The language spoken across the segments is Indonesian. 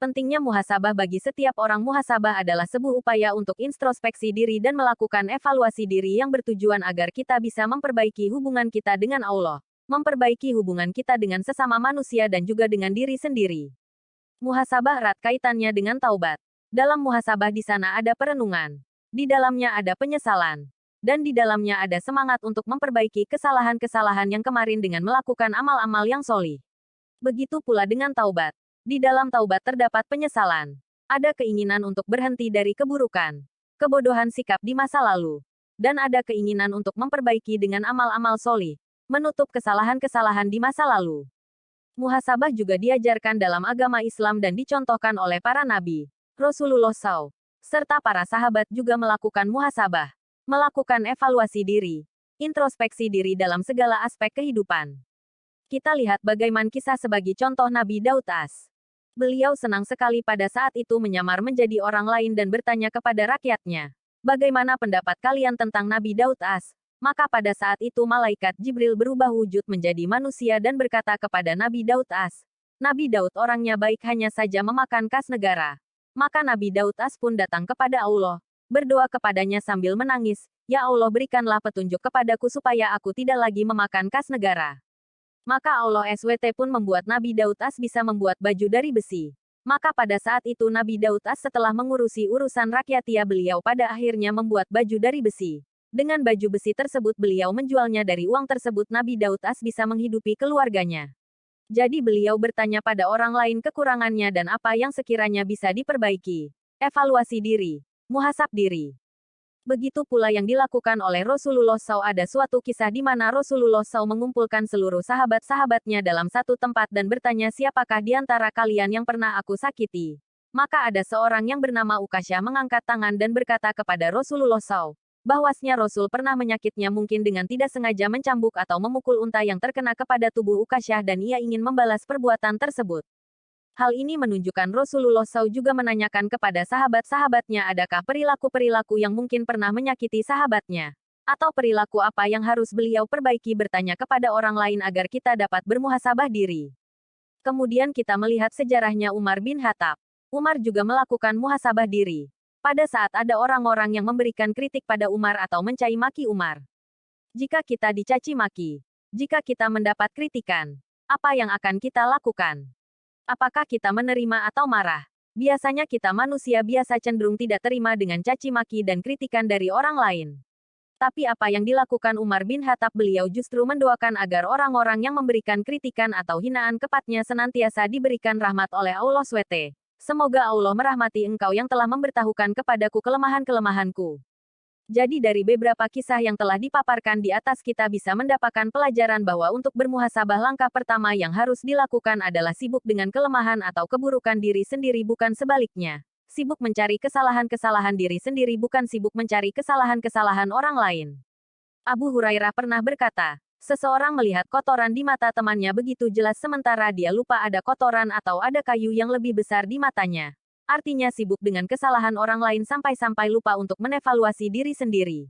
Pentingnya muhasabah bagi setiap orang. Muhasabah adalah sebuah upaya untuk introspeksi diri dan melakukan evaluasi diri yang bertujuan agar kita bisa memperbaiki hubungan kita dengan Allah, memperbaiki hubungan kita dengan sesama manusia dan juga dengan diri sendiri. Muhasabah erat kaitannya dengan taubat. Dalam muhasabah di sana ada perenungan. Di dalamnya ada penyesalan. Dan di dalamnya ada semangat untuk memperbaiki kesalahan-kesalahan yang kemarin dengan melakukan amal-amal yang solih. Begitu pula dengan taubat. Di dalam taubat terdapat penyesalan. Ada keinginan untuk berhenti dari keburukan, kebodohan sikap di masa lalu. Dan ada keinginan untuk memperbaiki dengan amal-amal solih, menutup kesalahan-kesalahan di masa lalu. Muhasabah juga diajarkan dalam agama Islam dan dicontohkan oleh para nabi, Rasulullah SAW, serta para sahabat juga melakukan muhasabah, melakukan evaluasi diri, introspeksi diri dalam segala aspek kehidupan. Kita lihat bagaimana kisah sebagai contoh Nabi Daud AS. Beliau senang sekali pada saat itu menyamar menjadi orang lain dan bertanya kepada rakyatnya, bagaimana pendapat kalian tentang Nabi Daud AS? Maka pada saat itu malaikat Jibril berubah wujud menjadi manusia dan berkata kepada Nabi Daud AS, Nabi Daud orangnya baik hanya saja memakan kas negara. Maka Nabi Daud AS pun datang kepada Allah, berdoa kepadanya sambil menangis, Ya Allah berikanlah petunjuk kepadaku supaya aku tidak lagi memakan kas negara. Maka Allah SWT pun membuat Nabi Daud AS bisa membuat baju dari besi. Maka pada saat itu Nabi Daud AS setelah mengurusi urusan rakyatnya beliau pada akhirnya membuat baju dari besi. Dengan baju besi tersebut beliau menjualnya dari uang tersebut Nabi Daud AS bisa menghidupi keluarganya. Jadi beliau bertanya pada orang lain kekurangannya dan apa yang sekiranya bisa diperbaiki. Evaluasi diri, muhasab diri. Begitu pula yang dilakukan oleh Rasulullah SAW. Ada suatu kisah di mana Rasulullah SAW mengumpulkan seluruh sahabat-sahabatnya dalam satu tempat dan bertanya siapakah di antara kalian yang pernah aku sakiti. Maka ada seorang yang bernama Ukasyah mengangkat tangan dan berkata kepada Rasulullah SAW, bahwasnya Rasul pernah menyakitnya mungkin dengan tidak sengaja mencambuk atau memukul unta yang terkena kepada tubuh Ukasyah dan ia ingin membalas perbuatan tersebut. Hal ini menunjukkan Rasulullah SAW juga menanyakan kepada sahabat-sahabatnya adakah perilaku-perilaku yang mungkin pernah menyakiti sahabatnya. Atau perilaku apa yang harus beliau perbaiki bertanya kepada orang lain agar kita dapat bermuhasabah diri. Kemudian kita melihat sejarahnya Umar bin Khattab. Umar juga melakukan muhasabah diri. Pada saat ada orang-orang yang memberikan kritik pada Umar atau mencaci maki Umar. Jika kita dicaci maki, jika kita mendapat kritikan, apa yang akan kita lakukan? Apakah kita menerima atau marah? Biasanya kita manusia biasa cenderung tidak terima dengan caci maki dan kritikan dari orang lain. Tapi apa yang dilakukan Umar bin Khattab beliau justru mendoakan agar orang-orang yang memberikan kritikan atau hinaan kepadanya senantiasa diberikan rahmat oleh Allah SWT. Semoga Allah merahmati engkau yang telah memberitahukan kepadaku kelemahan-kelemahanku. Jadi dari beberapa kisah yang telah dipaparkan di atas kita bisa mendapatkan pelajaran bahwa untuk bermuhasabah langkah pertama yang harus dilakukan adalah sibuk dengan kelemahan atau keburukan diri sendiri bukan sebaliknya. Sibuk mencari kesalahan-kesalahan diri sendiri bukan sibuk mencari kesalahan-kesalahan orang lain. Abu Hurairah pernah berkata, seseorang melihat kotoran di mata temannya begitu jelas sementara dia lupa ada kotoran atau ada kayu yang lebih besar di matanya. Artinya sibuk dengan kesalahan orang lain sampai-sampai lupa untuk menevaluasi diri sendiri.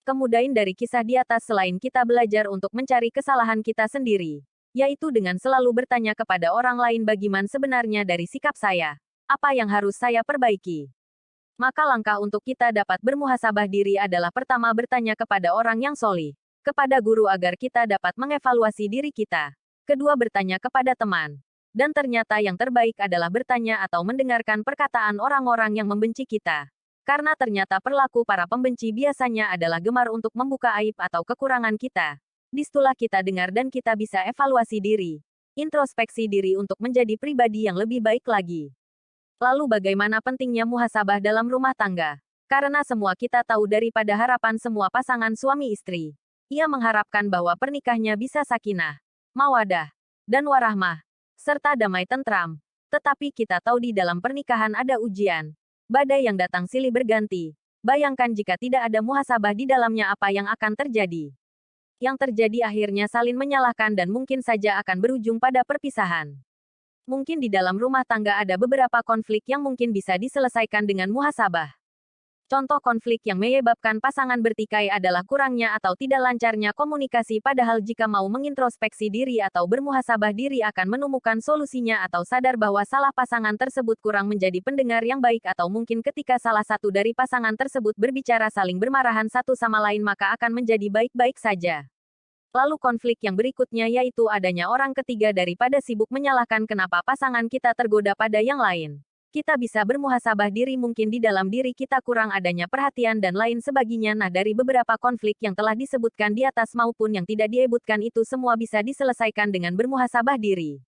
Kemudian dari kisah di atas selain kita belajar untuk mencari kesalahan kita sendiri, yaitu dengan selalu bertanya kepada orang lain bagaimana sebenarnya dari sikap saya, apa yang harus saya perbaiki. Maka langkah untuk kita dapat bermuhasabah diri adalah pertama bertanya kepada orang yang solih, kepada guru agar kita dapat mengevaluasi diri kita. Kedua bertanya kepada teman. Dan ternyata yang terbaik adalah bertanya atau mendengarkan perkataan orang-orang yang membenci kita. Karena ternyata perilaku para pembenci biasanya adalah gemar untuk membuka aib atau kekurangan kita. Disitulah kita dengar dan kita bisa evaluasi diri. Introspeksi diri untuk menjadi pribadi yang lebih baik lagi. Lalu bagaimana pentingnya muhasabah dalam rumah tangga? Karena semua kita tahu daripada harapan semua pasangan suami istri. Ia mengharapkan bahwa pernikahannya bisa sakinah, mawadah, dan warahmah. Serta damai tentram. Tetapi kita tahu di dalam pernikahan ada ujian. Badai yang datang silih berganti. Bayangkan jika tidak ada muhasabah di dalamnya apa yang akan terjadi. Yang terjadi akhirnya saling menyalahkan dan mungkin saja akan berujung pada perpisahan. Mungkin di dalam rumah tangga ada beberapa konflik yang mungkin bisa diselesaikan dengan muhasabah. Contoh konflik yang menyebabkan pasangan bertikai adalah kurangnya atau tidak lancarnya komunikasi, padahal jika mau mengintrospeksi diri atau bermuhasabah diri akan menemukan solusinya atau sadar bahwa salah pasangan tersebut kurang menjadi pendengar yang baik, atau mungkin ketika salah satu dari pasangan tersebut berbicara saling bermarahan satu sama lain maka akan menjadi baik-baik saja. Lalu konflik yang berikutnya yaitu adanya orang ketiga. Daripada sibuk menyalahkan kenapa pasangan kita tergoda pada yang lain, kita bisa bermuhasabah diri, mungkin di dalam diri kita kurang adanya perhatian dan lain sebagainya. Nah, dari beberapa konflik yang telah disebutkan di atas maupun yang tidak disebutkan itu semua bisa diselesaikan dengan bermuhasabah diri.